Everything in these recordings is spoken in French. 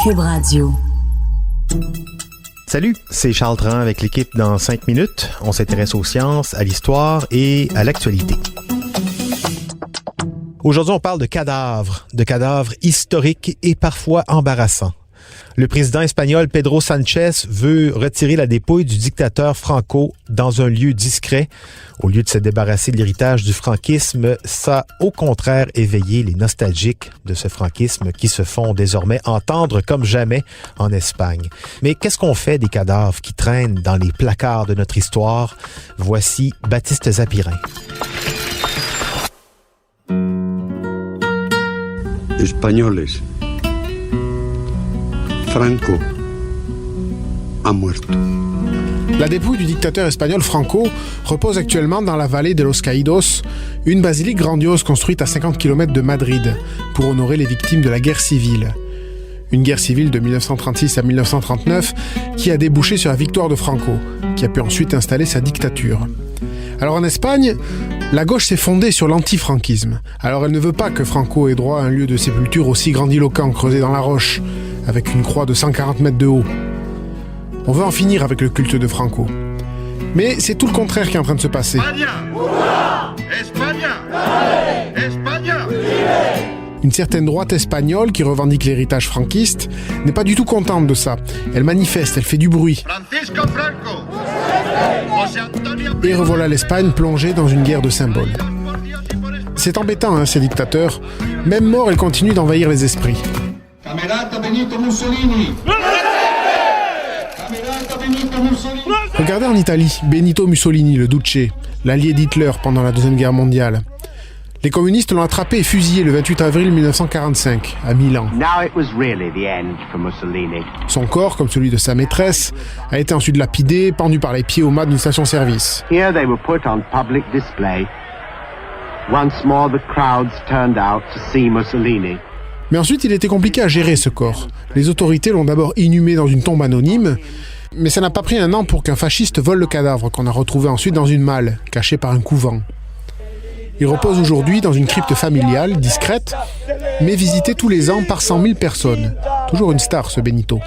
Cube Radio. Salut, c'est Charles Tran avec l'équipe dans 5 minutes. On s'intéresse aux sciences, à l'histoire et à l'actualité. Aujourd'hui, on parle de cadavres historiques et parfois embarrassants. Le président espagnol Pedro Sánchez veut retirer la dépouille du dictateur Franco dans un lieu discret. Au lieu de se débarrasser de l'héritage du franquisme, ça a au contraire éveillé les nostalgiques de ce franquisme qui se font désormais entendre comme jamais en Espagne. Mais qu'est-ce qu'on fait des cadavres qui traînent dans les placards de notre histoire? Voici Baptiste Zapirin. Españoles. Franco a muerto. La dépouille du dictateur espagnol Franco repose actuellement dans la vallée de Los Caídos, une basilique grandiose construite à 50 km de Madrid pour honorer les victimes de la guerre civile. Une guerre civile de 1936 à 1939 qui a débouché sur la victoire de Franco, qui a pu ensuite installer sa dictature. Alors en Espagne, la gauche s'est fondée sur l'antifranquisme. Alors elle ne veut pas que Franco ait droit à un lieu de sépulture aussi grandiloquent creusé dans la roche, avec une croix de 140 mètres de haut. On veut en finir avec le culte de Franco. Mais c'est tout le contraire qui est en train de se passer. Une certaine droite espagnole qui revendique l'héritage franquiste n'est pas du tout contente de ça. Elle manifeste, elle fait du bruit. Et revoilà l'Espagne plongée dans une guerre de symboles. C'est embêtant, ces dictateurs. Même morts, ils continuent d'envahir les esprits. Regardez en Italie, Benito Mussolini, le Duce, l'allié d'Hitler pendant la Deuxième Guerre mondiale. Les communistes l'ont attrapé et fusillé le 28 avril 1945, à Milan. Son corps, comme celui de sa maîtresse, a été ensuite lapidé, pendu par les pieds au mât d'une station-service. Mais ensuite, il était compliqué à gérer ce corps. Les autorités l'ont d'abord inhumé dans une tombe anonyme, mais ça n'a pas pris un an pour qu'un fasciste vole le cadavre, qu'on a retrouvé ensuite dans une malle, cachée par un couvent. Il repose aujourd'hui dans une crypte familiale, discrète, mais visitée tous les ans par 100 000 personnes. Toujours une star, ce Benito.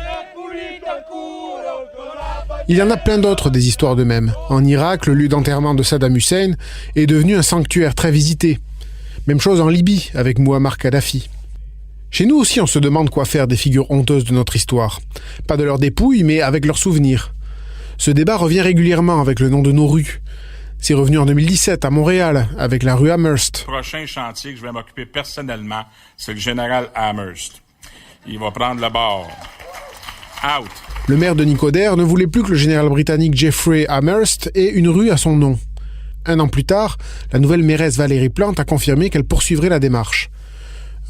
Il y en a plein d'autres des histoires de même. En Irak, le lieu d'enterrement de Saddam Hussein est devenu un sanctuaire très visité. Même chose en Libye, avec Mouammar Kadhafi. Chez nous aussi, on se demande quoi faire des figures honteuses de notre histoire. Pas de leurs dépouilles, mais avec leurs souvenirs. Ce débat revient régulièrement avec le nom de nos rues. C'est revenu en 2017 à Montréal, avec la rue Amherst. Le prochain chantier que je vais m'occuper personnellement, c'est le général Amherst. Il va prendre le bord. Out. Le maire de Nicodère ne voulait plus que le général britannique Jeffrey Amherst ait une rue à son nom. Un an plus tard, la nouvelle mairesse Valérie Plante a confirmé qu'elle poursuivrait la démarche.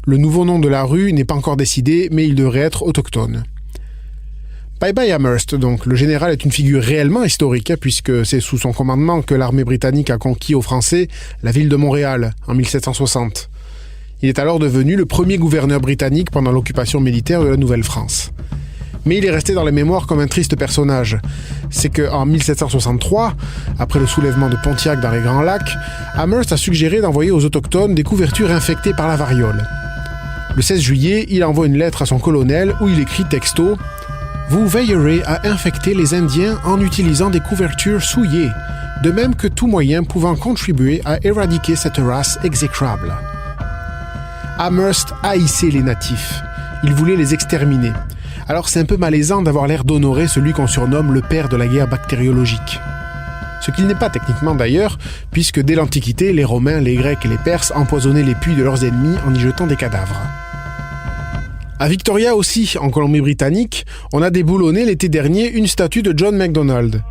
Le nouveau nom de la rue n'est pas encore décidé, mais il devrait être autochtone. Bye bye Amherst, donc. Le général est une figure réellement historique, puisque c'est sous son commandement que l'armée britannique a conquis aux Français la ville de Montréal, en 1760. Il est alors devenu le premier gouverneur britannique pendant l'occupation militaire de la Nouvelle-France. Mais il est resté dans les mémoires comme un triste personnage. C'est qu'en 1763, après le soulèvement de Pontiac dans les Grands Lacs, Amherst a suggéré d'envoyer aux autochtones des couvertures infectées par la variole. Le 16 juillet, il envoie une lettre à son colonel où il écrit texto « Vous veillerez à infecter les Indiens en utilisant des couvertures souillées, de même que tout moyen pouvant contribuer à éradiquer cette race exécrable. » Amherst haïssait les natifs. Il voulait les exterminer. Alors c'est un peu malaisant d'avoir l'air d'honorer celui qu'on surnomme le père de la guerre bactériologique. Ce qu'il n'est pas techniquement d'ailleurs, puisque dès l'Antiquité, les Romains, les Grecs et les Perses empoisonnaient les puits de leurs ennemis en y jetant des cadavres. À Victoria aussi, en Colombie-Britannique, on a déboulonné l'été dernier une statue de John Macdonald.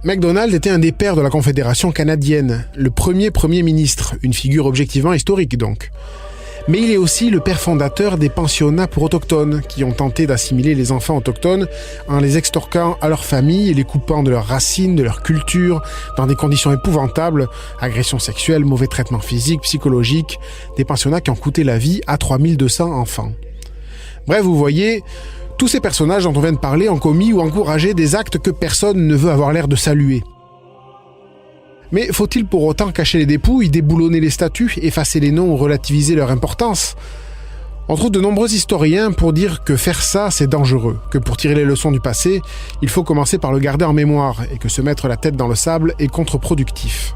Macdonald était un des pères de la Confédération canadienne, le premier Premier ministre, une figure objectivement historique donc. Mais il est aussi le père fondateur des pensionnats pour autochtones, qui ont tenté d'assimiler les enfants autochtones en les extorquant à leur famille et les coupant de leurs racines, de leur culture, dans des conditions épouvantables, agressions sexuelles, mauvais traitements physiques, psychologiques, des pensionnats qui ont coûté la vie à 3200 enfants. Bref, vous voyez, tous ces personnages dont on vient de parler ont commis ou encouragé des actes que personne ne veut avoir l'air de saluer. Mais faut-il pour autant cacher les dépouilles, déboulonner les statues, effacer les noms ou relativiser leur importance ? On trouve de nombreux historiens pour dire que faire ça, c'est dangereux, que pour tirer les leçons du passé, il faut commencer par le garder en mémoire et que se mettre la tête dans le sable est contre-productif.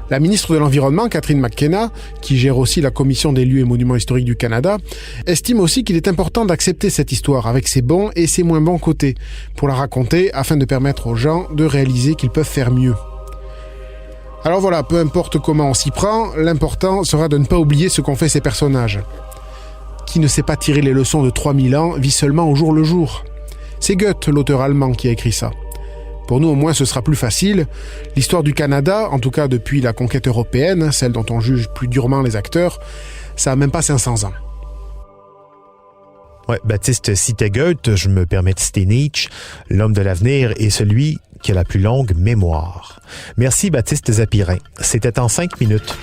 La ministre de l'Environnement, Catherine McKenna, qui gère aussi la Commission des lieux et monuments historiques du Canada, estime aussi qu'il est important d'accepter cette histoire avec ses bons et ses moins bons côtés, pour la raconter afin de permettre aux gens de réaliser qu'ils peuvent faire mieux. Alors voilà, peu importe comment on s'y prend, l'important sera de ne pas oublier ce qu'ont fait ces personnages. Qui ne sait pas tirer les leçons de 3000 ans vit seulement au jour le jour. C'est Goethe, l'auteur allemand, qui a écrit ça. Pour nous, au moins, ce sera plus facile. L'histoire du Canada, en tout cas depuis la conquête européenne, celle dont on juge plus durement les acteurs, ça n'a même pas 500 ans. Ouais, Baptiste citait Goethe, je me permets de citer Nietzsche. L'homme de l'avenir est celui qui a la plus longue mémoire. Merci Baptiste Zapirin. C'était en 5 minutes.